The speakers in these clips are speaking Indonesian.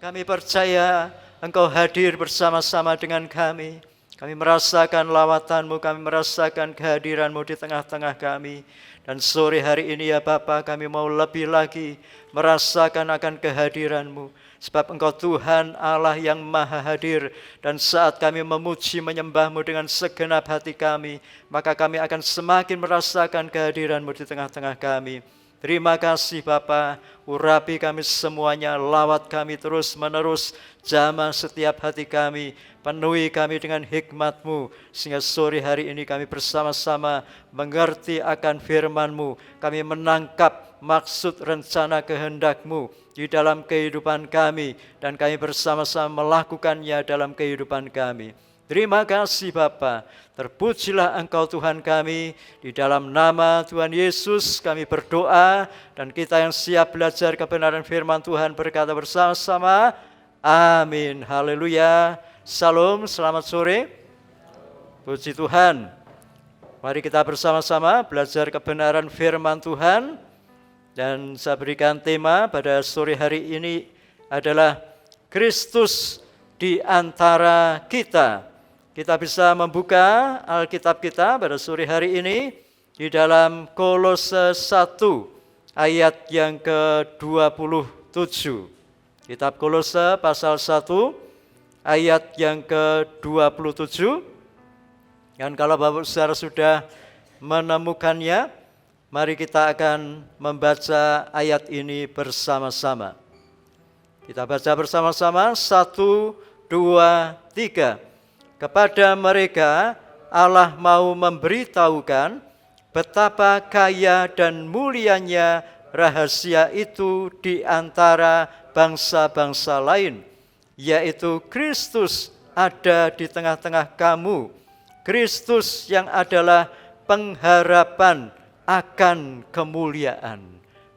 Kami percaya Engkau hadir bersama-sama dengan kami. Kami merasakan lawatan-Mu, kami merasakan kehadiran-Mu di tengah-tengah kami. Dan sore hari ini ya Bapa, kami mau lebih lagi merasakan akan kehadiran-Mu. Sebab Engkau Tuhan Allah yang maha hadir. Dan saat kami memuji menyembah-Mu dengan segenap hati kami, maka kami akan semakin merasakan kehadiran-Mu di tengah-tengah kami. Terima kasih Bapa, urapi kami semuanya, lawat kami terus menerus, jamah setiap hati kami, penuhi kami dengan hikmat-Mu, sehingga sore hari ini kami bersama-sama mengerti akan firman-Mu, kami menangkap maksud rencana kehendak-Mu di dalam kehidupan kami, dan kami bersama-sama melakukannya dalam kehidupan kami. Terima kasih Bapa, terpujilah Engkau Tuhan kami, di dalam nama Tuhan Yesus kami berdoa, dan kita yang siap belajar kebenaran firman Tuhan berkata bersama-sama, amin, haleluya, salam, selamat sore, puji Tuhan. Mari kita bersama-sama belajar kebenaran firman Tuhan, dan saya berikan tema pada sore hari ini adalah Kristus di antara kita. Kita bisa membuka Alkitab kita pada sore hari ini di dalam Kolose 1 ayat yang ke-27. Kitab Kolose pasal 1 ayat yang ke-27. Dan kalau Bapak Saudara sudah menemukannya, mari kita akan membaca ayat ini bersama-sama. Kita baca bersama-sama, 1, 2, 3. Kepada mereka Allah mau memberitahukan betapa kaya dan mulianya rahasia itu di antara bangsa-bangsa lain, yaitu Kristus ada di tengah-tengah kamu, Kristus yang adalah pengharapan akan kemuliaan.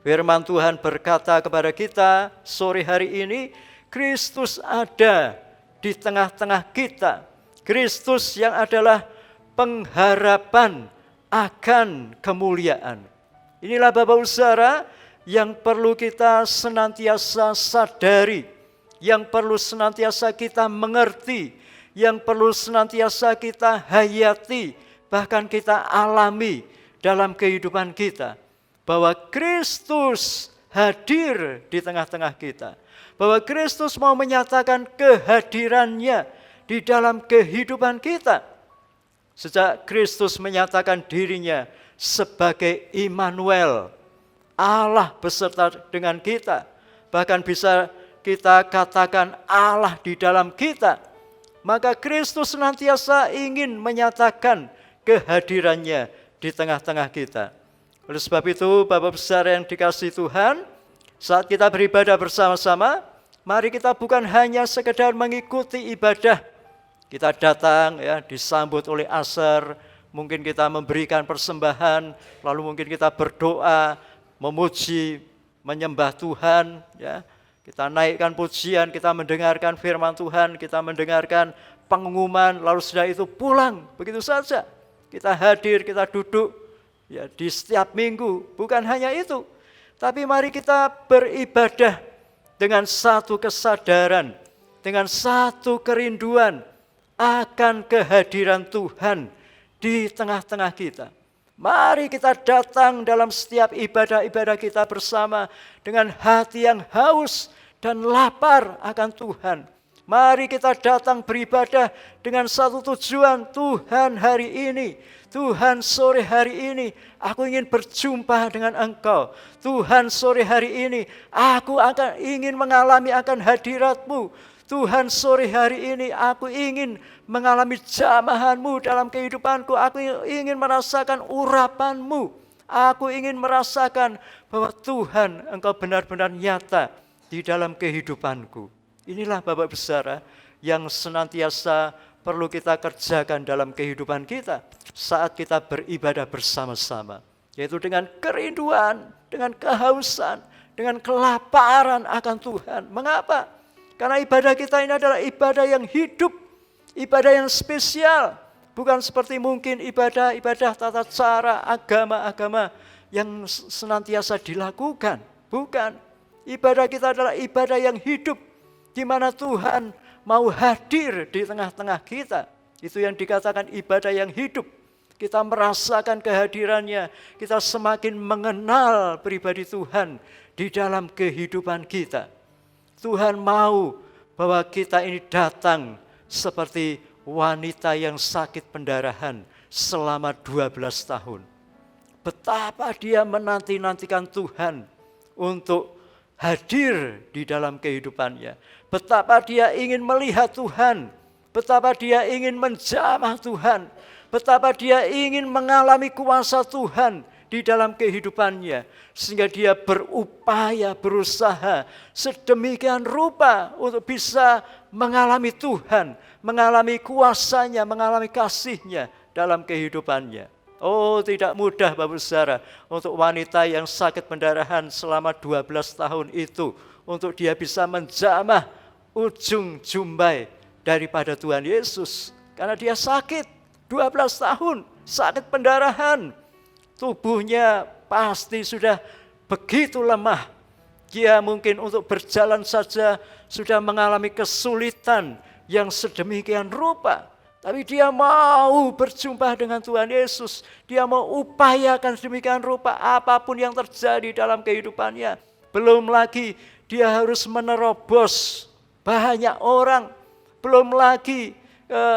Firman Tuhan berkata kepada kita sore hari ini, Kristus ada di tengah-tengah kita. Kristus yang adalah pengharapan akan kemuliaan. Inilah Bapak Saudara yang perlu kita senantiasa sadari, yang perlu senantiasa kita mengerti, yang perlu senantiasa kita hayati, bahkan kita alami dalam kehidupan kita. Bahwa Kristus hadir di tengah-tengah kita. Bahwa Kristus mau menyatakan kehadirannya di dalam kehidupan kita. Sejak Kristus menyatakan dirinya sebagai Immanuel, Allah beserta dengan kita, bahkan bisa kita katakan Allah di dalam kita, maka Kristus senantiasa ingin menyatakan kehadirannya di tengah-tengah kita. Oleh sebab itu, Bapak besar yang dikasihi Tuhan, saat kita beribadah bersama-sama, mari kita bukan hanya sekedar mengikuti ibadah. Kita datang ya, disambut oleh asar, mungkin kita memberikan persembahan, lalu mungkin kita berdoa, memuji, menyembah Tuhan, ya. Kita naikkan pujian, kita mendengarkan firman Tuhan, kita mendengarkan pengumuman, lalu setelah itu pulang, begitu saja. Kita hadir, kita duduk ya di setiap minggu, bukan hanya itu. Tapi mari kita beribadah dengan satu kesadaran, dengan satu kerinduan akan kehadiran Tuhan di tengah-tengah kita. Mari kita datang dalam setiap ibadah-ibadah kita bersama dengan hati yang haus dan lapar akan Tuhan. Mari kita datang beribadah dengan satu tujuan, Tuhan hari ini, Tuhan sore hari ini, aku ingin berjumpa dengan Engkau. Tuhan sore hari ini, aku ingin mengalami akan hadirat-Mu. Tuhan sore hari ini aku ingin mengalami jamahan-Mu dalam kehidupanku. Aku ingin merasakan urapan-Mu. Aku ingin merasakan bahwa Tuhan Engkau benar-benar nyata di dalam kehidupanku. Inilah Bapak besar yang senantiasa perlu kita kerjakan dalam kehidupan kita saat kita beribadah bersama-sama. Yaitu dengan kerinduan, dengan kehausan, dengan kelaparan akan Tuhan. Mengapa? Karena ibadah kita ini adalah ibadah yang hidup, ibadah yang spesial. Bukan seperti mungkin ibadah-ibadah tata cara agama-agama yang senantiasa dilakukan. Bukan. Ibadah kita adalah ibadah yang hidup, di mana Tuhan mau hadir di tengah-tengah kita. Itu yang dikatakan ibadah yang hidup. Kita merasakan kehadirannya, kita semakin mengenal pribadi Tuhan di dalam kehidupan kita. Tuhan mau bahwa kita ini datang seperti wanita yang sakit pendarahan selama 12 tahun. Betapa dia menanti-nantikan Tuhan untuk hadir di dalam kehidupannya. Betapa dia ingin melihat Tuhan, betapa dia ingin menjamah Tuhan, betapa dia ingin mengalami kuasa Tuhan di dalam kehidupannya. Sehingga dia berupaya, berusaha sedemikian rupa untuk bisa mengalami Tuhan, mengalami kuasanya, mengalami kasihnya dalam kehidupannya. Oh, tidak mudah Bapak Saudara untuk wanita yang sakit pendarahan selama 12 tahun itu, untuk dia bisa menjamah ujung jumbai daripada Tuhan Yesus. Karena dia sakit 12 tahun, sakit pendarahan. Tubuhnya pasti sudah begitu lemah. Dia mungkin untuk berjalan saja sudah mengalami kesulitan yang sedemikian rupa. Tapi dia mau berjumpa dengan Tuhan Yesus. Dia mau upayakan sedemikian rupa apapun yang terjadi dalam kehidupannya. Belum lagi dia harus menerobos banyak orang. Belum lagi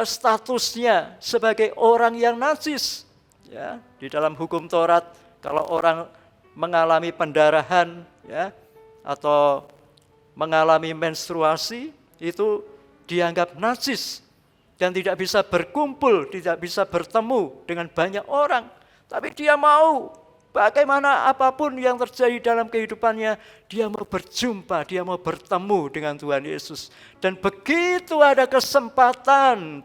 statusnya sebagai orang yang najis. Ya, di dalam hukum Taurat, kalau orang mengalami pendarahan, ya, atau mengalami menstruasi, itu dianggap najis dan tidak bisa berkumpul, tidak bisa bertemu dengan banyak orang. Tapi dia mau, bagaimana apapun yang terjadi dalam kehidupannya, dia mau berjumpa, dia mau bertemu dengan Tuhan Yesus. Dan begitu ada kesempatan,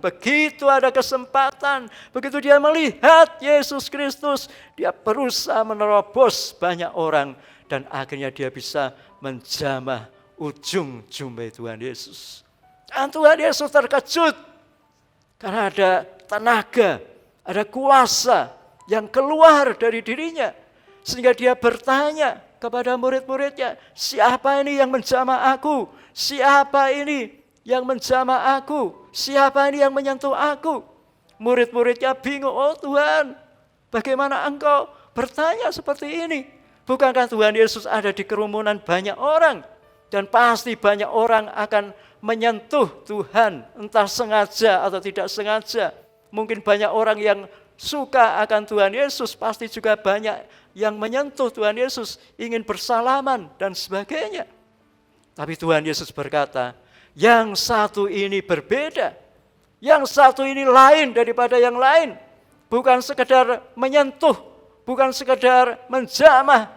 begitu dia melihat Yesus Kristus, dia berusaha menerobos banyak orang, dan akhirnya dia bisa menjamah ujung jumbai Tuhan Yesus. Dan Tuhan Yesus terkejut, karena ada tenaga, ada kuasa yang keluar dari dirinya. Sehingga dia bertanya kepada murid-muridnya, siapa ini yang menjamah aku? Siapa ini yang menjamah aku? Siapa ini yang menyentuh aku? Murid-muridnya bingung, oh Tuhan, bagaimana engkau bertanya seperti ini? Bukankah Tuhan Yesus ada di kerumunan banyak orang? Dan pasti banyak orang akan menyentuh Tuhan, entah sengaja atau tidak sengaja. Mungkin banyak orang yang suka akan Tuhan Yesus, pasti juga banyak yang menyentuh Tuhan Yesus, ingin bersalaman dan sebagainya. Tapi Tuhan Yesus berkata, yang satu ini berbeda, yang satu ini lain daripada yang lain. Bukan sekedar menyentuh, bukan sekedar menjamah,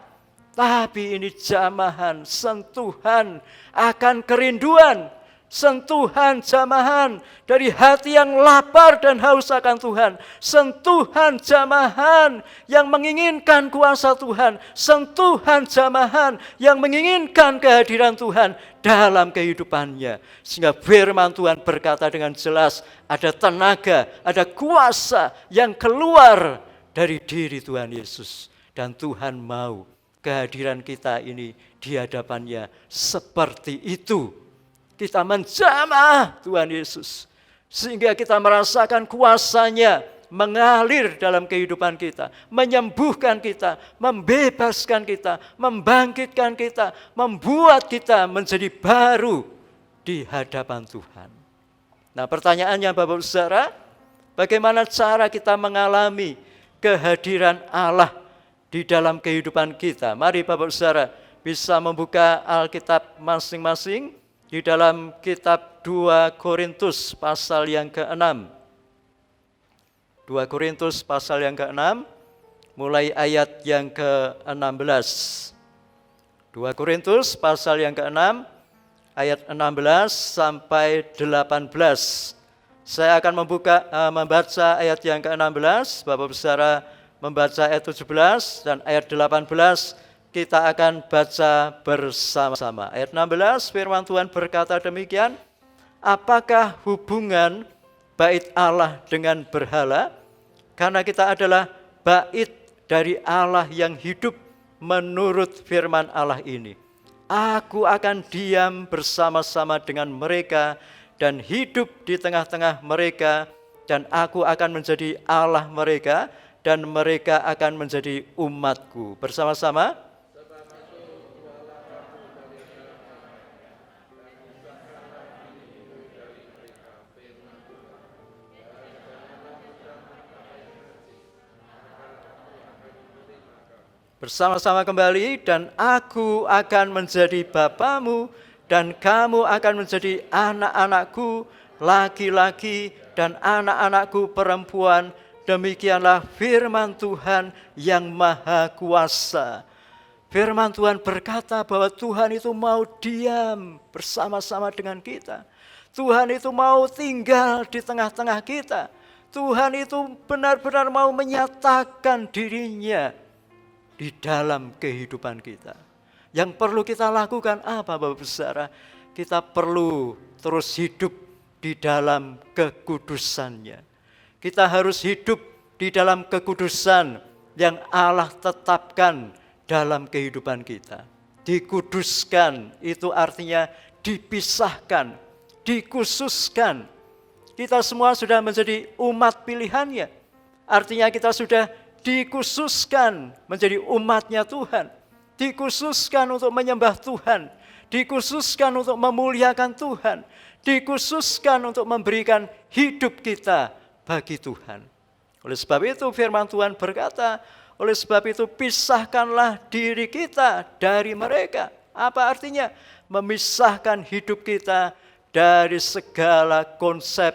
tapi ini jamahan, sentuhan akan kerinduan, sentuhan jamahan dari hati yang lapar dan haus akan Tuhan, sentuhan jamahan yang menginginkan kuasa Tuhan, sentuhan jamahan yang menginginkan kehadiran Tuhan dalam kehidupannya. Sehingga firman Tuhan berkata dengan jelas, ada tenaga, ada kuasa yang keluar dari diri Tuhan Yesus. Dan Tuhan mau kehadiran kita ini di hadapannya seperti itu. Kita menjamah Tuhan Yesus, sehingga kita merasakan kuasanya mengalir dalam kehidupan kita, menyembuhkan kita, membebaskan kita, membangkitkan kita, membuat kita menjadi baru di hadapan Tuhan. Nah, pertanyaannya Bapak Saudara, bagaimana cara kita mengalami kehadiran Allah di dalam kehidupan kita? Mari Bapak Saudara bisa membuka Alkitab masing-masing di dalam kitab 2 Korintus pasal yang ke-6. 2 Korintus pasal yang ke-6, mulai ayat yang ke-16. 2 Korintus pasal yang ke-6, ayat 16 sampai 18. Saya akan membaca ayat yang ke-16, Bapak Saudara membaca ayat 17 dan ayat 18. Kita akan baca bersama-sama. Ayat 16, firman Tuhan berkata demikian, apakah hubungan bait Allah dengan berhala? Karena kita adalah bait dari Allah yang hidup menurut firman Allah ini. Aku akan diam bersama-sama dengan mereka dan hidup di tengah-tengah mereka, dan aku akan menjadi Allah mereka, dan mereka akan menjadi umatku. Bersama-sama. Bersama-sama kembali, dan aku akan menjadi Bapamu, dan kamu akan menjadi anak-anakku laki-laki dan anak-anakku perempuan. Demikianlah firman Tuhan yang Maha Kuasa. Firman Tuhan berkata bahwa Tuhan itu mau diam bersama-sama dengan kita. Tuhan itu mau tinggal di tengah-tengah kita. Tuhan itu benar-benar mau menyatakan dirinya di dalam kehidupan kita. Yang perlu kita lakukan apa, Bapak Saudara? Kita perlu terus hidup di dalam kekudusannya. Kita harus hidup di dalam kekudusan yang Allah tetapkan dalam kehidupan kita. Dikuduskan itu artinya dipisahkan, dikhususkan. Kita semua sudah menjadi umat pilihannya. Artinya kita sudah dikhususkan menjadi umatnya Tuhan, dikhususkan untuk menyembah Tuhan, dikhususkan untuk memuliakan Tuhan, dikhususkan untuk memberikan hidup kita bagi Tuhan. Oleh sebab itu firman Tuhan berkata, oleh sebab itu pisahkanlah diri kita dari mereka. Apa artinya? Memisahkan hidup kita dari segala konsep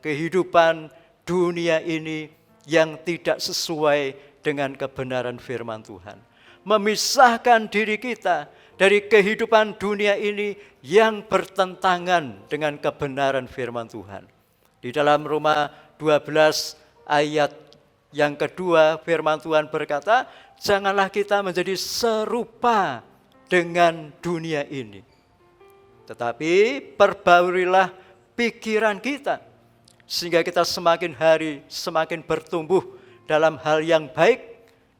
kehidupan dunia ini yang tidak sesuai dengan kebenaran firman Tuhan. Memisahkan diri kita dari kehidupan dunia ini yang bertentangan dengan kebenaran firman Tuhan. Di dalam Roma 12 ayat yang kedua firman Tuhan berkata, janganlah kita menjadi serupa dengan dunia ini, tetapi perbaurilah pikiran kita, sehingga kita semakin hari semakin bertumbuh dalam hal yang baik,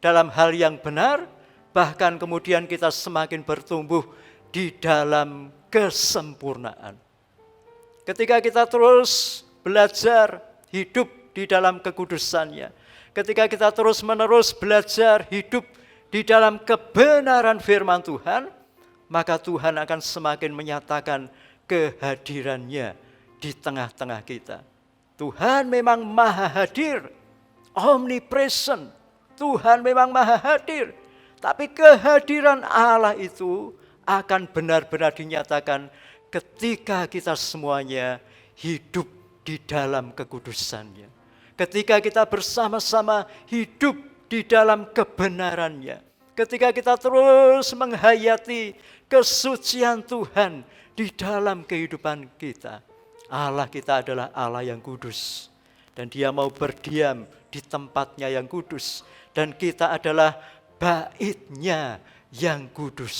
dalam hal yang benar, bahkan kemudian kita semakin bertumbuh di dalam kesempurnaan. Ketika kita terus belajar hidup di dalam kekudusannya, ketika kita terus-menerus belajar hidup di dalam kebenaran firman Tuhan, maka Tuhan akan semakin menyatakan kehadirannya di tengah-tengah kita. Tuhan memang maha hadir, omnipresent. Tuhan memang maha hadir. Tapi kehadiran Allah itu akan benar-benar dinyatakan ketika kita semuanya hidup di dalam kekudusannya. Ketika kita bersama-sama hidup di dalam kebenarannya. Ketika kita terus menghayati kesucian Tuhan di dalam kehidupan kita. Allah kita adalah Allah yang kudus, dan Dia mau berdiam di tempatnya yang kudus, dan kita adalah bait-Nya yang kudus.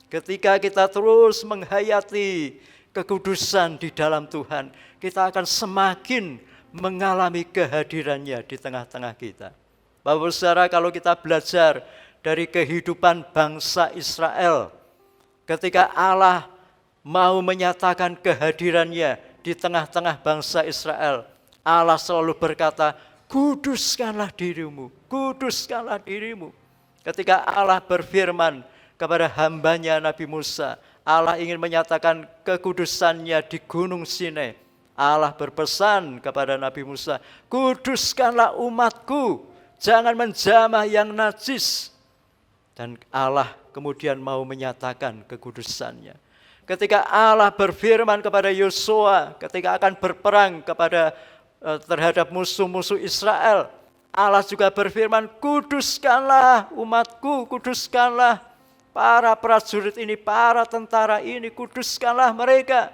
Ketika kita terus menghayati kekudusan di dalam Tuhan, kita akan semakin mengalami kehadirannya di tengah-tengah kita. Bapak Saudara, kalau kita belajar dari kehidupan bangsa Israel, ketika Allah mau menyatakan kehadirannya di tengah-tengah bangsa Israel, Allah selalu berkata, kuduskanlah dirimu, kuduskanlah dirimu. Ketika Allah berfirman kepada hambanya Nabi Musa, Allah ingin menyatakan kekudusannya di Gunung Sinai. Allah berpesan kepada Nabi Musa, kuduskanlah umatku, jangan menjamah yang najis. Dan Allah kemudian mau menyatakan kekudusannya. Ketika Allah berfirman kepada Yosua, ketika akan berperang terhadap musuh-musuh Israel, Allah juga berfirman, kuduskanlah umatku, kuduskanlah para prajurit ini, para tentara ini, kuduskanlah mereka.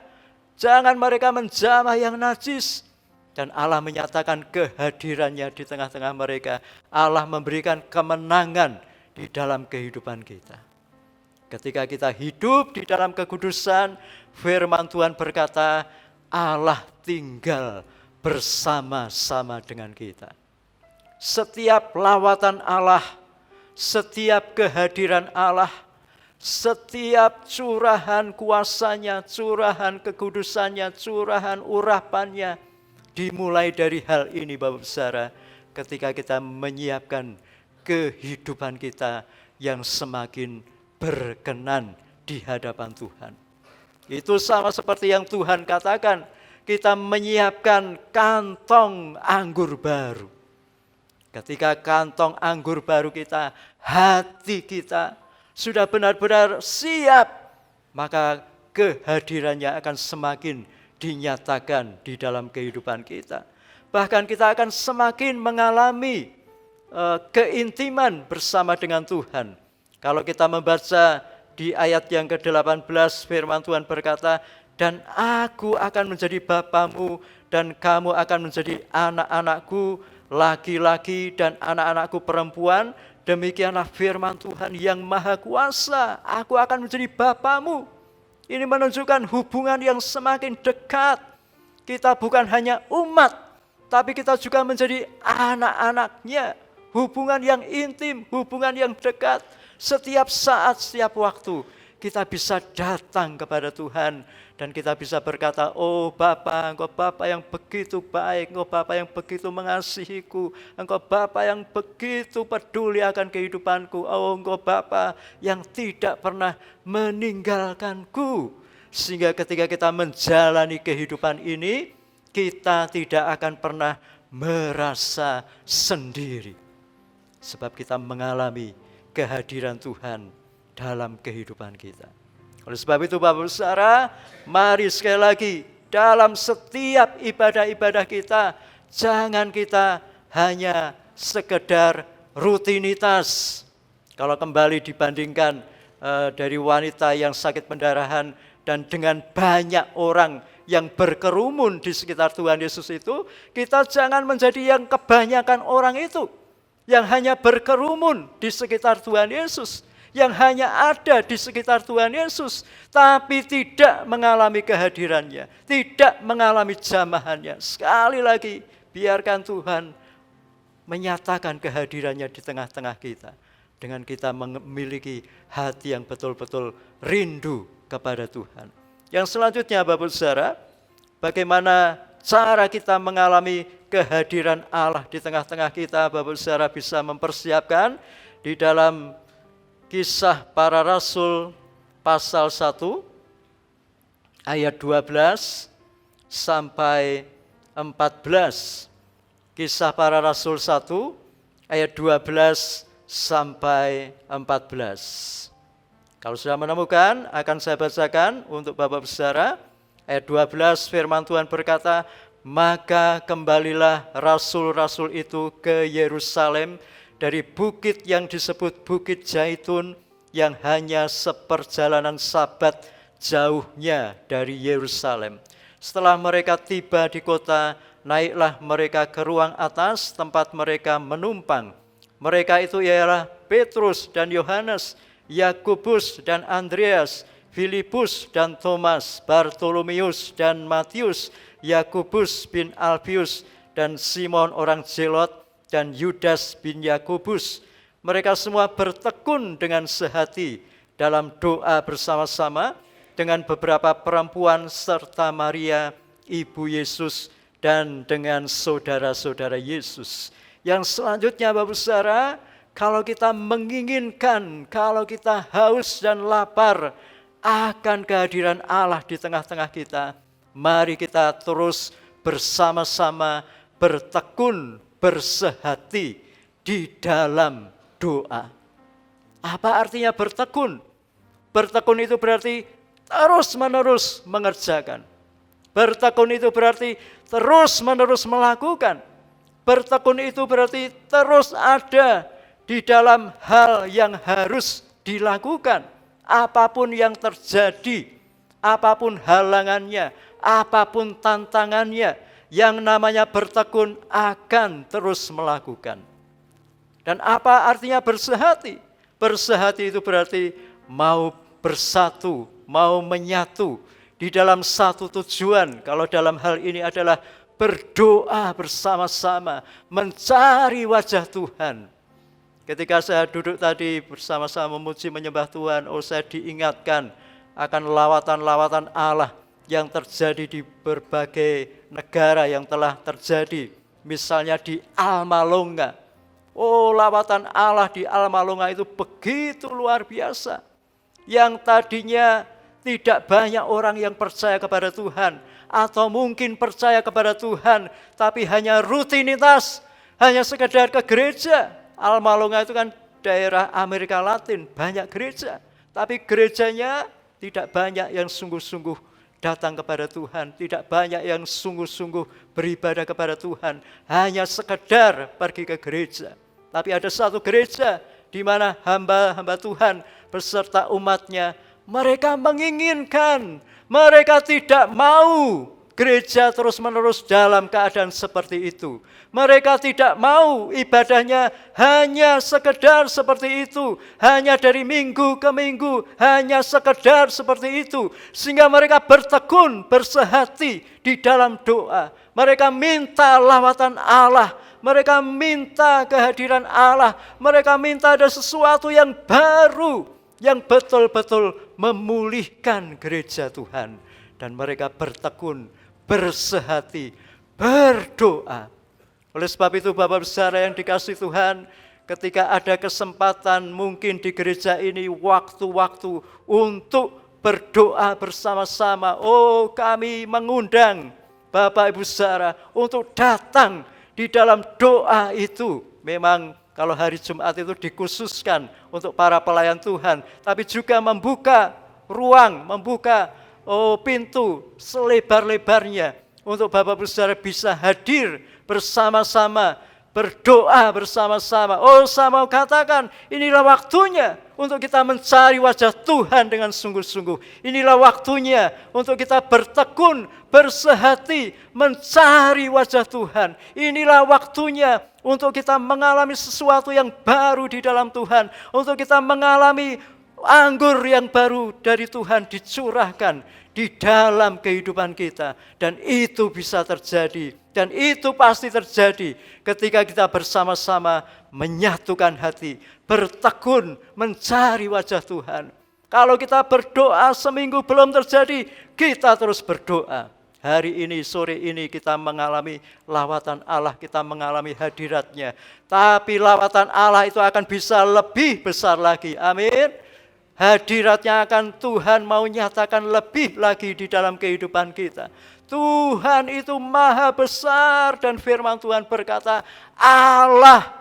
Jangan mereka menjamah yang najis. Dan Allah menyatakan kehadirannya di tengah-tengah mereka. Allah memberikan kemenangan di dalam kehidupan kita. Ketika kita hidup di dalam kekudusan, firman Tuhan berkata, Allah tinggal bersama-sama dengan kita. Setiap lawatan Allah, setiap kehadiran Allah, Setiap curahan kuasanya, curahan kekudusannya, curahan urapannya, dimulai dari hal ini Bapak Saudara, ketika kita menyiapkan kehidupan kita yang semakin berkenan di hadapan Tuhan. Itu sama seperti yang Tuhan katakan, kita menyiapkan kantong anggur baru. Ketika kantong anggur baru kita, hati kita sudah benar-benar siap, maka kehadirannya akan semakin dinyatakan di dalam kehidupan kita. Bahkan kita akan semakin mengalami keintiman bersama dengan Tuhan. Kalau kita membaca di ayat yang ke-18, firman Tuhan berkata, dan aku akan menjadi bapamu, dan kamu akan menjadi anak-anakku laki-laki dan anak-anakku perempuan. Demikianlah firman Tuhan yang maha kuasa, aku akan menjadi bapamu. Ini menunjukkan hubungan yang semakin dekat. Kita bukan hanya umat, tapi kita juga menjadi anak-anaknya. Hubungan yang intim, hubungan yang dekat. Setiap saat, setiap waktu kita bisa datang kepada Tuhan dan kita bisa berkata, oh Bapa, Engkau Bapa yang begitu baik, Engkau Bapa yang begitu mengasihiku, Engkau Bapa yang begitu peduli akan kehidupanku, oh Engkau Bapa yang tidak pernah meninggalkanku. Sehingga ketika kita menjalani kehidupan ini, kita tidak akan pernah merasa sendiri. Sebab kita mengalami kehadiran Tuhan dalam kehidupan kita. Oleh sebab itu Bapak Saudara, mari sekali lagi dalam setiap ibadah-ibadah kita, jangan kita hanya sekedar rutinitas. Kalau kembali dibandingkan dari wanita yang sakit pendarahan dan dengan banyak orang yang berkerumun di sekitar Tuhan Yesus itu, kita jangan menjadi yang kebanyakan orang itu, yang hanya berkerumun di sekitar Tuhan Yesus, yang hanya ada di sekitar Tuhan Yesus, tapi tidak mengalami kehadirannya, tidak mengalami jamahannya. Sekali lagi, biarkan Tuhan menyatakan kehadirannya di tengah-tengah kita, dengan kita memiliki hati yang betul-betul rindu kepada Tuhan. Yang selanjutnya Bapak Saudara, bagaimana cara kita mengalami kehadiran Allah di tengah-tengah kita. Bapak Saudara bisa mempersiapkan di dalam Kisah Para Rasul pasal 1 ayat 12 sampai 14. Kisah Para Rasul 1 ayat 12 sampai 14. Kalau sudah menemukan, akan saya bacakan untuk Bapak Saudara. Ayat 12 firman Tuhan berkata, maka kembalilah rasul-rasul itu ke Yerusalem dari bukit yang disebut Bukit Zaitun, yang hanya seperjalanan Sabat jauhnya dari Yerusalem. Setelah mereka tiba di kota, naiklah mereka ke ruang atas tempat mereka menumpang. Mereka itu ialah Petrus dan Yohanes, Yakobus dan Andreas, Filipus dan Thomas, Bartolomeus dan Matius, Yakobus bin Alfius dan Simon orang Zelot, dan Yudas bin Yakobus. Mereka semua bertekun dengan sehati dalam doa bersama-sama dengan beberapa perempuan serta Maria, ibu Yesus, dan dengan saudara-saudara Yesus. Yang selanjutnya Bapak Saudara, kalau kita menginginkan, kalau kita haus dan lapar akan kehadiran Allah di tengah-tengah kita, mari kita terus bersama-sama bertekun, bersehati di dalam doa. Apa artinya bertekun? Bertekun itu berarti terus-menerus mengerjakan. Bertekun itu berarti terus-menerus melakukan. Bertekun itu berarti terus ada di dalam hal yang harus dilakukan. Apapun yang terjadi, apapun halangannya, apapun tantangannya, yang namanya bertekun akan terus melakukan. Dan apa artinya bersehati? Bersehati itu berarti mau bersatu, mau menyatu di dalam satu tujuan. Kalau dalam hal ini adalah berdoa bersama-sama, mencari wajah Tuhan. Ketika saya duduk tadi bersama-sama memuji menyembah Tuhan, saya diingatkan akan lawatan-lawatan Allah yang terjadi di berbagai negara yang telah terjadi. Misalnya di Almalonga. Lawatan Allah di Almalonga itu begitu luar biasa. Yang tadinya tidak banyak orang yang percaya kepada Tuhan, atau mungkin percaya kepada Tuhan, tapi hanya rutinitas, hanya sekedar ke gereja. Almalonga itu kan daerah Amerika Latin, banyak gereja, tapi gerejanya tidak banyak yang sungguh-sungguh datang kepada Tuhan, tidak banyak yang sungguh-sungguh beribadah kepada Tuhan, hanya sekedar pergi ke gereja. Tapi ada satu gereja di mana hamba-hamba Tuhan beserta umatnya, mereka menginginkan, mereka tidak mau gereja terus-menerus dalam keadaan seperti itu. Mereka tidak mau ibadahnya hanya sekedar seperti itu, hanya dari minggu ke minggu, hanya sekedar seperti itu. Sehingga mereka bertekun, bersehati di dalam doa. Mereka minta lawatan Allah, mereka minta kehadiran Allah, mereka minta ada sesuatu yang baru, yang betul-betul memulihkan gereja Tuhan. Dan mereka bertekun, bersehati, berdoa. Oleh sebab itu Bapak Saudara yang dikasihi Tuhan, ketika ada kesempatan mungkin di gereja ini waktu-waktu untuk berdoa bersama-sama, kami mengundang Bapak Ibu Saudara untuk datang di dalam doa itu. Memang kalau hari Jumat itu dikhususkan untuk para pelayan Tuhan, tapi juga membuka ruang, membuka pintu selebar-lebarnya untuk Bapak Ibu Saudara bisa hadir bersama-sama, berdoa bersama-sama. Saya mau katakan, inilah waktunya untuk kita mencari wajah Tuhan dengan sungguh-sungguh. Inilah waktunya untuk kita bertekun, bersehati, mencari wajah Tuhan. Inilah waktunya untuk kita mengalami sesuatu yang baru di dalam Tuhan, untuk kita mengalami anggur yang baru dari Tuhan dicurahkan di dalam kehidupan kita. Dan itu bisa terjadi, dan itu pasti terjadi ketika kita bersama-sama menyatukan hati, bertekun mencari wajah Tuhan. Kalau kita berdoa seminggu belum terjadi, kita terus berdoa. Hari ini, sore ini kita mengalami lawatan Allah, kita mengalami hadiratnya. Tapi lawatan Allah itu akan bisa lebih besar lagi. Amin. Hadiratnya akan Tuhan mau nyatakan lebih lagi di dalam kehidupan kita. Tuhan itu maha besar, dan firman Tuhan berkata, Allah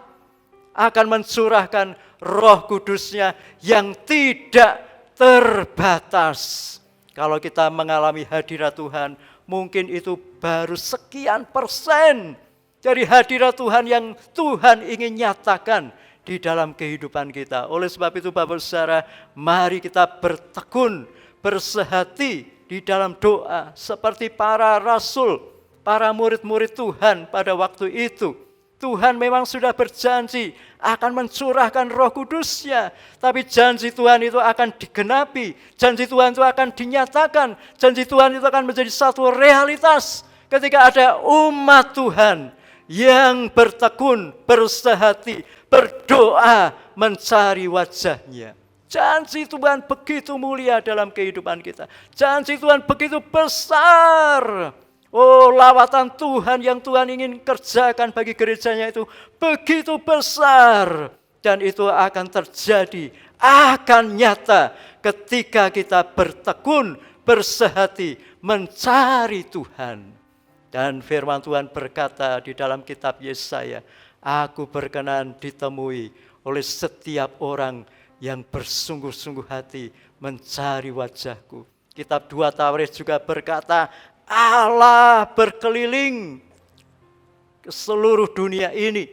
akan mencurahkan Roh Kudusnya yang tidak terbatas. Kalau kita mengalami hadirat Tuhan, mungkin itu baru sekian persen dari hadirat Tuhan yang Tuhan ingin nyatakan di dalam kehidupan kita. Oleh sebab itu Bapak Saudara, mari kita bertekun, bersehati di dalam doa seperti para rasul, para murid-murid Tuhan pada waktu itu. Tuhan memang sudah berjanji akan mencurahkan Roh Kudusnya, tapi janji Tuhan itu akan digenapi, janji Tuhan itu akan dinyatakan, janji Tuhan itu akan menjadi satu realitas ketika ada umat Tuhan yang bertekun, bersehati, berdoa, mencari wajah-Nya. Janji Tuhan begitu mulia dalam kehidupan kita. Janji Tuhan begitu besar. Lawatan Tuhan yang Tuhan ingin kerjakan bagi gerejanya itu begitu besar. Dan itu akan terjadi, akan nyata ketika kita bertekun, bersehati, mencari Tuhan. Dan firman Tuhan berkata di dalam kitab Yesaya, Aku berkenan ditemui oleh setiap orang yang bersungguh-sungguh hati mencari wajah-Ku. Kitab 2 Tawaris juga berkata, Allah berkeliling ke seluruh dunia ini,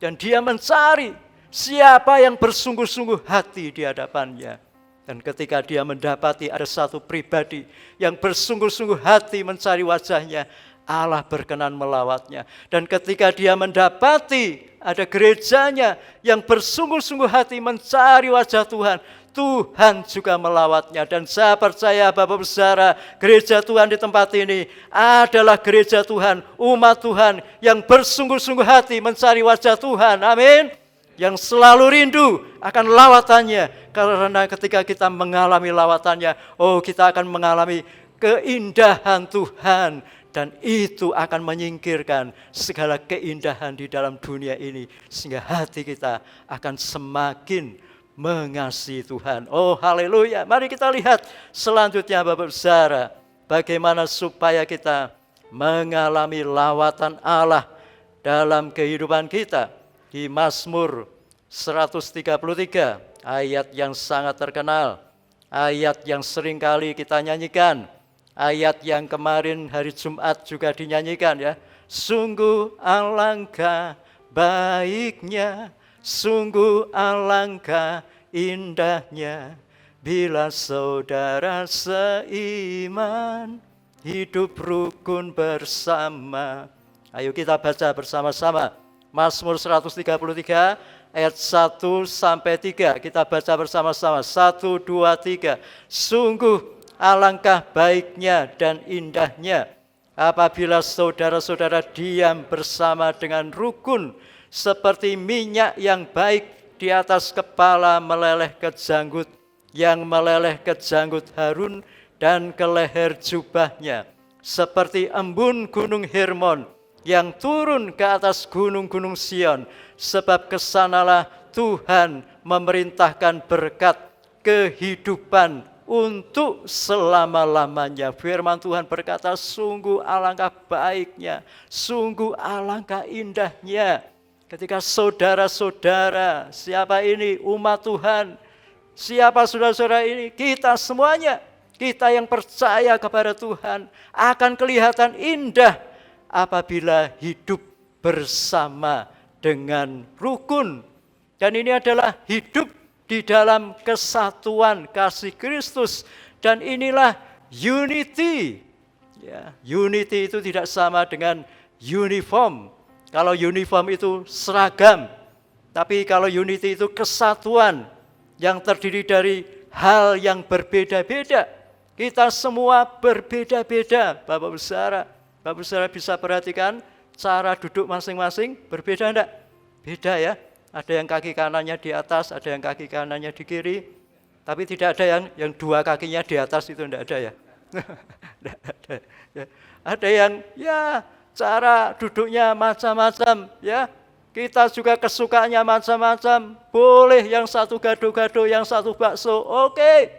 dan Dia mencari siapa yang bersungguh-sungguh hati di hadapan-Nya. Dan ketika Dia mendapati ada satu pribadi yang bersungguh-sungguh hati mencari wajah-Nya, Allah berkenan melawatnya. Dan ketika Dia mendapati ada gerejanya yang bersungguh-sungguh hati mencari wajah Tuhan, Tuhan juga melawatnya. Dan saya percaya Bapak Saudara, gereja Tuhan di tempat ini adalah gereja Tuhan, umat Tuhan yang bersungguh-sungguh hati mencari wajah Tuhan. Amin. yang selalu rindu akan lawatannya. Karena ketika kita mengalami lawatannya, kita akan mengalami keindahan Tuhan. Dan itu akan menyingkirkan segala keindahan di dalam dunia ini. Sehingga hati kita akan semakin mengasihi Tuhan. Oh haleluya. Mari kita lihat selanjutnya Bapak Saudara. Bagaimana supaya kita mengalami lawatan Allah dalam kehidupan kita. Di Mazmur 133 ayat yang sangat terkenal. Ayat yang sering kali kita nyanyikan. Ayat yang kemarin hari Jumat juga dinyanyikan ya. Sungguh alangkah baiknya, sungguh alangkah indahnya, bila saudara seiman hidup rukun bersama. Ayo kita baca bersama-sama. Mazmur 133 ayat 1 sampai 3. Kita baca bersama-sama. 1, 2, 3. Sungguh alangkah baiknya dan indahnya apabila saudara-saudara diam bersama dengan rukun, seperti minyak yang baik di atas kepala meleleh ke janggut, yang meleleh ke janggut Harun dan ke leher jubahnya, seperti embun gunung Hermon yang turun ke atas gunung-gunung Sion, sebab kesanalah Tuhan memerintahkan berkat kehidupan untuk selama-lamanya. Firman Tuhan berkata, sungguh alangkah baiknya, sungguh alangkah indahnya. Ketika saudara-saudara, siapa ini? Umat Tuhan. Siapa saudara-saudara ini? Kita semuanya. Kita yang percaya kepada Tuhan akan kelihatan indah apabila hidup bersama dengan rukun. Dan ini adalah hidup di dalam kesatuan kasih Kristus. Dan inilah unity. Ya, unity itu tidak sama dengan uniform. Kalau uniform itu seragam. Tapi kalau unity itu kesatuan yang terdiri dari hal yang berbeda-beda. Kita semua berbeda-beda, Bapak Saudara. Bapak Saudara bisa perhatikan cara duduk masing-masing berbeda enggak? Beda ya. Ada yang kaki kanannya di atas, ada yang kaki kanannya di kiri. Tapi tidak ada yang dua kakinya di atas, itu tidak ada ya. Ada yang ya cara duduknya macam-macam ya. Kita juga kesukaannya macam-macam. Boleh yang satu gado-gado, yang satu bakso, oke.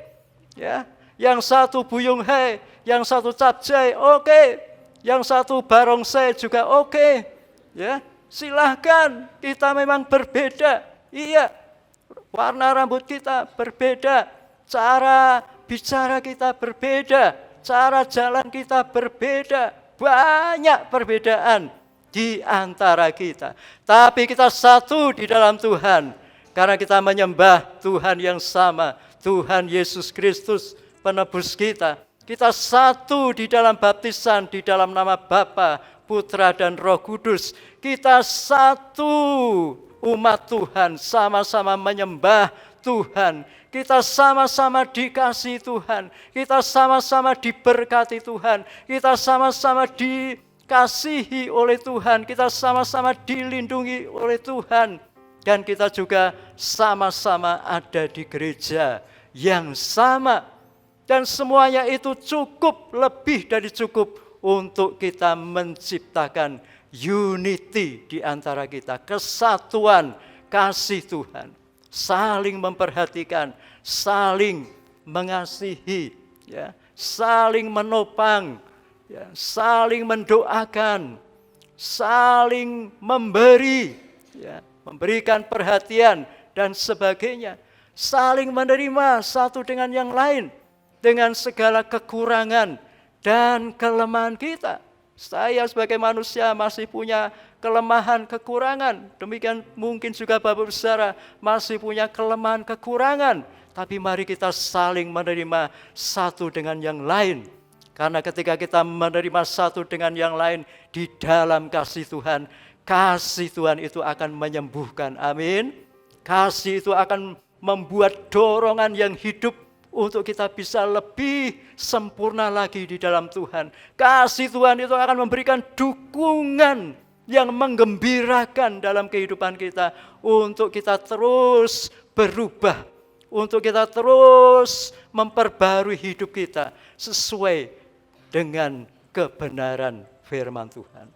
Ya, yang satu buyung hai, yang satu capcay, oke. Yang satu barongsai juga oke. Ya. Silahkan, kita memang berbeda. Iya, warna rambut kita berbeda, cara bicara kita berbeda, cara jalan kita berbeda. Banyak perbedaan di antara kita. Tapi kita satu di dalam Tuhan, karena kita menyembah Tuhan yang sama, Tuhan Yesus Kristus, penebus kita. Kita satu di dalam baptisan, di dalam nama Bapa, Putra dan Roh Kudus. Kita satu umat Tuhan, sama-sama menyembah Tuhan. Kita sama-sama dikasihi Tuhan. Kita sama-sama diberkati Tuhan. Kita sama-sama dikasihi oleh Tuhan. Kita sama-sama dilindungi oleh Tuhan. Dan kita juga sama-sama ada di gereja yang sama. Dan semuanya itu cukup, lebih dari cukup untuk kita menciptakan unity di antara kita, kesatuan kasih Tuhan, saling memperhatikan, saling mengasihi, ya, saling menopang, ya, saling mendoakan, saling memberi, ya, memberikan perhatian dan sebagainya, saling menerima satu dengan yang lain dengan segala kekurangan dan kelemahan kita. Saya sebagai manusia masih punya kelemahan, kekurangan. Demikian mungkin juga Bapak Saudara masih punya kelemahan, kekurangan. Tapi mari kita saling menerima satu dengan yang lain. Karena ketika kita menerima satu dengan yang lain di dalam kasih Tuhan itu akan menyembuhkan. Amin. Kasih itu akan membuat dorongan yang hidup untuk kita bisa lebih sempurna lagi di dalam Tuhan. Kasih Tuhan itu akan memberikan dukungan yang menggembirakan dalam kehidupan kita, untuk kita terus berubah, untuk kita terus memperbarui hidup kita sesuai dengan kebenaran firman Tuhan.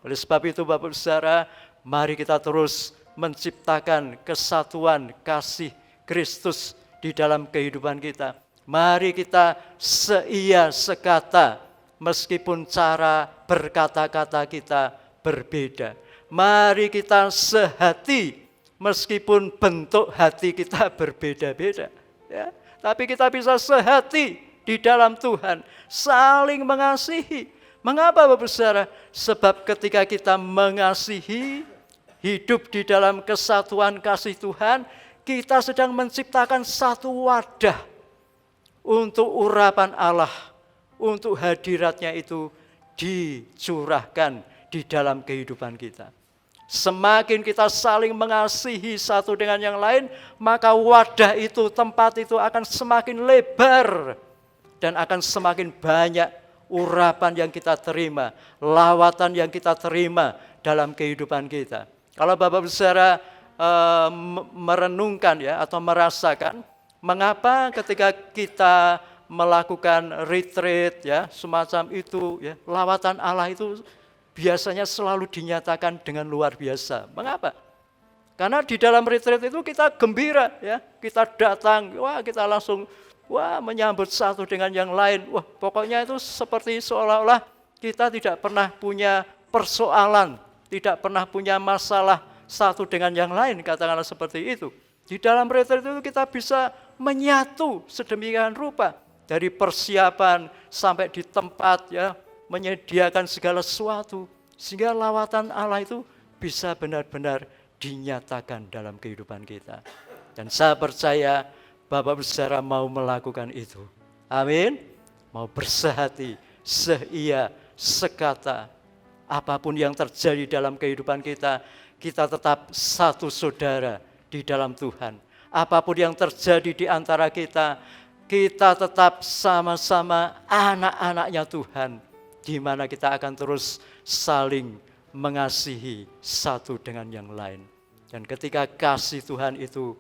Oleh sebab itu Bapak Saudara, mari kita terus menciptakan kesatuan kasih Kristus di dalam kehidupan kita. Mari kita seia sekata, meskipun cara berkata-kata kita berbeda. Mari kita sehati, meskipun bentuk hati kita berbeda-beda. Ya, tapi kita bisa sehati di dalam Tuhan, saling mengasihi. Mengapa Bapak Saudara? Sebab ketika kita mengasihi, hidup di dalam kesatuan kasih Tuhan, kita sedang menciptakan satu wadah untuk urapan Allah, untuk hadiratnya itu dicurahkan di dalam kehidupan kita. Semakin kita saling mengasihi satu dengan yang lain, maka wadah itu, tempat itu akan semakin lebar dan akan semakin banyak urapan yang kita terima, lawatan yang kita terima dalam kehidupan kita. Kalau Bapak Saudara merenungkan ya, atau merasakan mengapa ketika kita melakukan retreat ya, semacam itu ya, lawatan Allah itu biasanya selalu dinyatakan dengan luar biasa. Mengapa? Karena di dalam retreat itu kita gembira ya, kita datang, wah kita langsung menyambut satu dengan yang lain. Wah, pokoknya itu seperti seolah-olah kita tidak pernah punya persoalan, tidak pernah punya masalah satu dengan yang lain, katakanlah seperti itu. Di dalam retreat itu kita bisa menyatu sedemikian rupa, dari persiapan sampai di tempat ya, menyediakan segala sesuatu, sehingga lawatan Allah itu bisa benar-benar dinyatakan dalam kehidupan kita. Dan saya percaya Bapak Saudara mau melakukan itu. Amin. Mau bersehati, seia, sekata. Apapun yang terjadi dalam kehidupan kita, kita tetap satu saudara di dalam Tuhan. Apapun yang terjadi di antara kita, kita tetap sama-sama anak-anaknya Tuhan, di mana kita akan terus saling mengasihi satu dengan yang lain. Dan ketika kasih Tuhan itu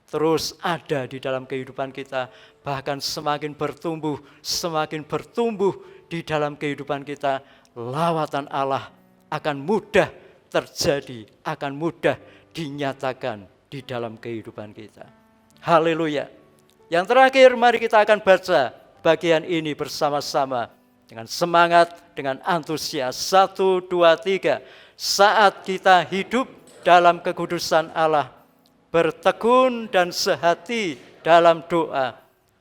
terus ada di dalam kehidupan kita, bahkan semakin bertumbuh di dalam kehidupan kita, lawatan Allah akan mudah terjadi, akan mudah dinyatakan di dalam kehidupan kita. Haleluya. Yang terakhir, mari kita akan baca bagian ini bersama-sama dengan semangat, dengan antusias. 1, 2, 3. Saat kita hidup dalam kekudusan Allah, bertekun dan sehati dalam doa,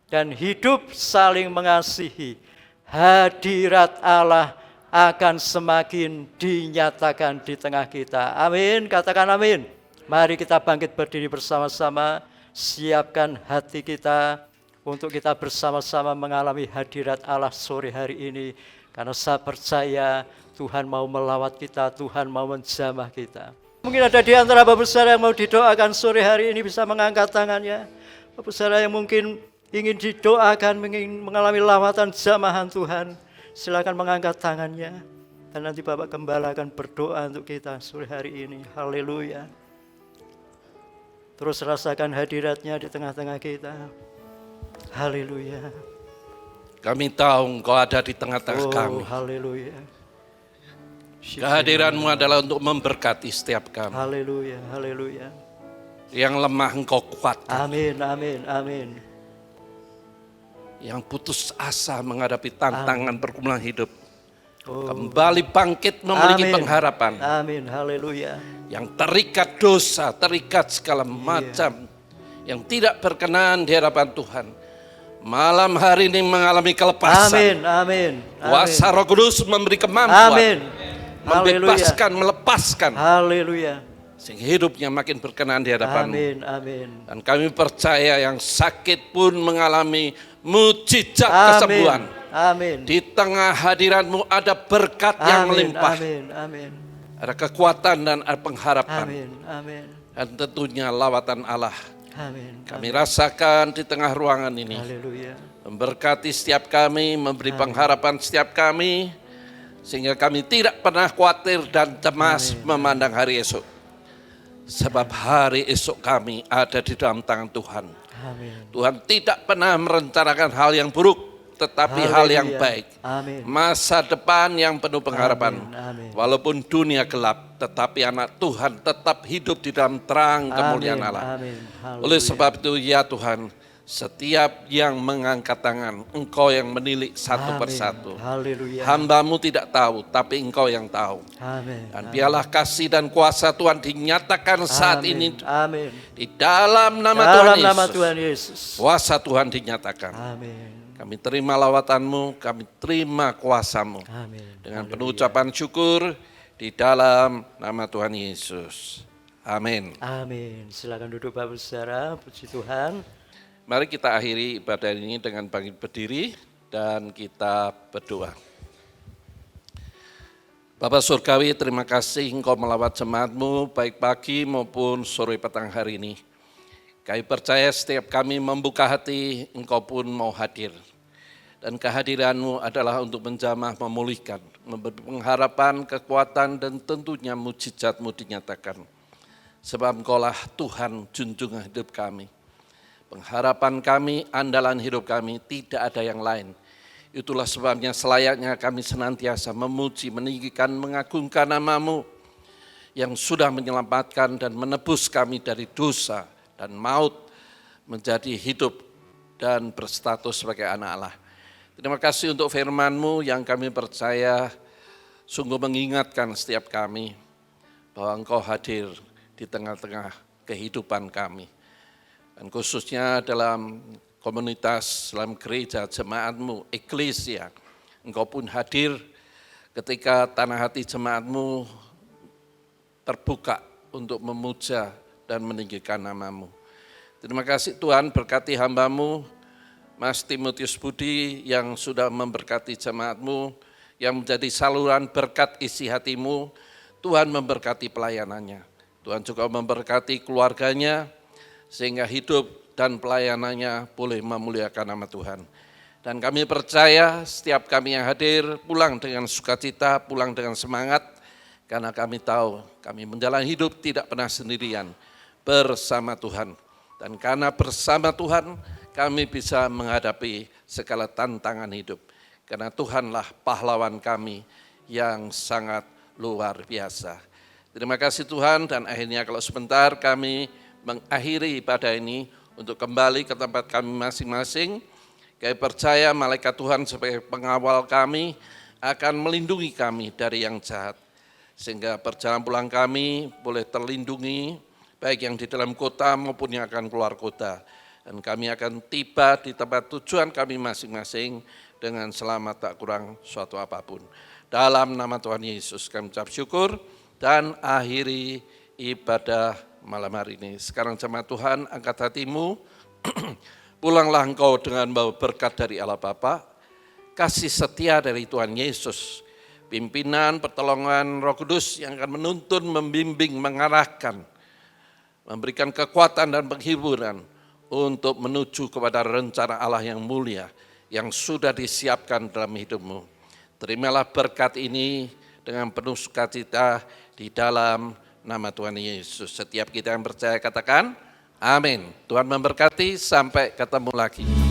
dan hidup saling mengasihi, hadirat Allah akan semakin dinyatakan di tengah kita. Amin, katakan amin. Mari kita bangkit berdiri bersama-sama, siapkan hati kita untuk kita bersama-sama mengalami hadirat Allah sore hari ini. Karena saya percaya Tuhan mau melawat kita, Tuhan mau menjamah kita. Mungkin ada di antara Bapak Saudara yang mau didoakan sore hari ini, bisa mengangkat tangannya. Bapak Saudara yang mungkin ingin didoakan, ingin mengalami lawatan jamahan Tuhan, silakan mengangkat tangannya. Dan nanti Bapak Gembala akan berdoa untuk kita sore hari ini. Haleluya. Terus rasakan hadiratnya di tengah-tengah kita. Haleluya. Kami tahu Engkau ada di tengah-tengah kami. Haleluya. Kehadiran-Mu adalah untuk memberkati setiap kami. Haleluya, haleluya. Yang lemah Engkau kuatkan. Amin, amin, amin. Yang putus asa menghadapi tantangan pergumulan hidup, kembali bangkit memiliki pengharapan. Amin, haleluya. Yang terikat dosa, terikat segala macam, yang tidak berkenan di hadapan Tuhan, malam hari ini mengalami kelepasan. Amin, amin. Kuasa Roh Kudus memberi kemampuan. Amin. Membebaskan, melepaskan. Haleluya. Sehingga hidupnya makin berkenan di hadapan-Mu. Amin, amin. Dan kami percaya yang sakit pun mengalami mujizat kesembuhan. Amin. Di tengah hadirat-Mu ada berkat yang melimpah. Amin, amin. Ada kekuatan dan ada pengharapan. Amin, amin. Dan tentunya lawatan Allah. Amin. Kami rasakan di tengah ruangan ini. Haleluya. Memberkati setiap kami, memberi pengharapan setiap kami. Sehingga kami tidak pernah khawatir dan cemas memandang hari esok. Sebab hari esok kami ada di dalam tangan Tuhan. Amin. Tuhan tidak pernah merencanakan hal yang buruk, tetapi hal yang Haleluya. baik. Amin. Masa depan yang penuh pengharapan. Amin. Walaupun dunia gelap, tetapi anak Tuhan tetap hidup di dalam terang kemuliaan Allah. Amin. Oleh Haleluya. sebab itu ya Tuhan, setiap yang mengangkat tangan, Engkau yang menilik satu Amin. persatu. Haleluya. Hamba-Mu tidak tahu, tapi Engkau yang tahu. Amin. Dan biarlah kasih dan kuasa Tuhan dinyatakan saat ini Amin. di dalam nama Dalam Tuhan nama Yesus. Tuhan Yesus. Kuasa Tuhan dinyatakan. Amin. Kami terima lawatan-Mu, kami terima kuasa-Mu. Amin. Dengan penuh ucapan syukur di dalam nama Tuhan Yesus. Amin. Amin. Silakan duduk Bapak Saudara, puji Tuhan. Mari kita akhiri ibadah ini dengan bangkit berdiri dan kita berdoa. Bapa Surgawi, terima kasih Engkau melawat jemaat-Mu baik pagi maupun sore petang hari ini. Kami percaya setiap kami membuka hati, Engkau pun mau hadir. Dan kehadiran-Mu adalah untuk menjamah, memulihkan, memberi pengharapan, kekuatan, dan tentunya mujizat-Mu dinyatakan. Sebab Engkau-lah Tuhan junjungan hidup kami. Pengharapan kami, andalan hidup kami, tidak ada yang lain. Itulah sebabnya selayaknya kami senantiasa memuji, meninggikan, mengagungkan nama-Mu yang sudah menyelamatkan dan menebus kami dari dosa dan maut menjadi hidup dan berstatus sebagai anak Allah. Terima kasih untuk firman-Mu yang kami percaya sungguh mengingatkan setiap kami bahwa Engkau hadir di tengah-tengah kehidupan kami. Dan khususnya dalam komunitas, dalam gereja, jemaat-Mu, eklesia, Engkau pun hadir ketika tanah hati jemaat-Mu terbuka untuk memuja dan meninggikan nama-Mu. Terima kasih Tuhan, berkati hamba-Mu, Mas Timotius Budi yang sudah memberkati jemaat-Mu, yang menjadi saluran berkat isi hati-Mu. Tuhan memberkati pelayanannya. Tuhan juga memberkati keluarganya, sehingga hidup dan pelayanannya boleh memuliakan nama Tuhan. Dan kami percaya setiap kami yang hadir pulang dengan sukacita, pulang dengan semangat, karena kami tahu kami menjalani hidup tidak pernah sendirian, bersama Tuhan. Dan karena bersama Tuhan kami bisa menghadapi segala tantangan hidup. Karena Tuhanlah pahlawan kami yang sangat luar biasa. Terima kasih Tuhan, dan akhirnya kalau sebentar kami mengakhiri ibadah ini untuk kembali ke tempat kami masing-masing. Kami percaya malaikat Tuhan sebagai pengawal kami akan melindungi kami dari yang jahat. Sehingga perjalanan pulang kami boleh terlindungi, baik yang di dalam kota maupun yang akan keluar kota. Dan kami akan tiba di tempat tujuan kami masing-masing dengan selamat tak kurang suatu apapun. Dalam nama Tuhan Yesus kami ucap syukur dan akhiri ibadah malam hari ini. Sekarang jemaat Tuhan, angkat hatimu, pulanglah engkau dengan bawa berkat dari Allah Bapa, kasih setia dari Tuhan Yesus, pimpinan, pertolongan Roh Kudus yang akan menuntun, membimbing, mengarahkan, memberikan kekuatan dan penghiburan untuk menuju kepada rencana Allah yang mulia, yang sudah disiapkan dalam hidupmu. Terimalah berkat ini dengan penuh sukacita di dalam nama Tuhan Yesus. Setiap kita yang percaya katakan, amin. Tuhan memberkati, sampai ketemu lagi.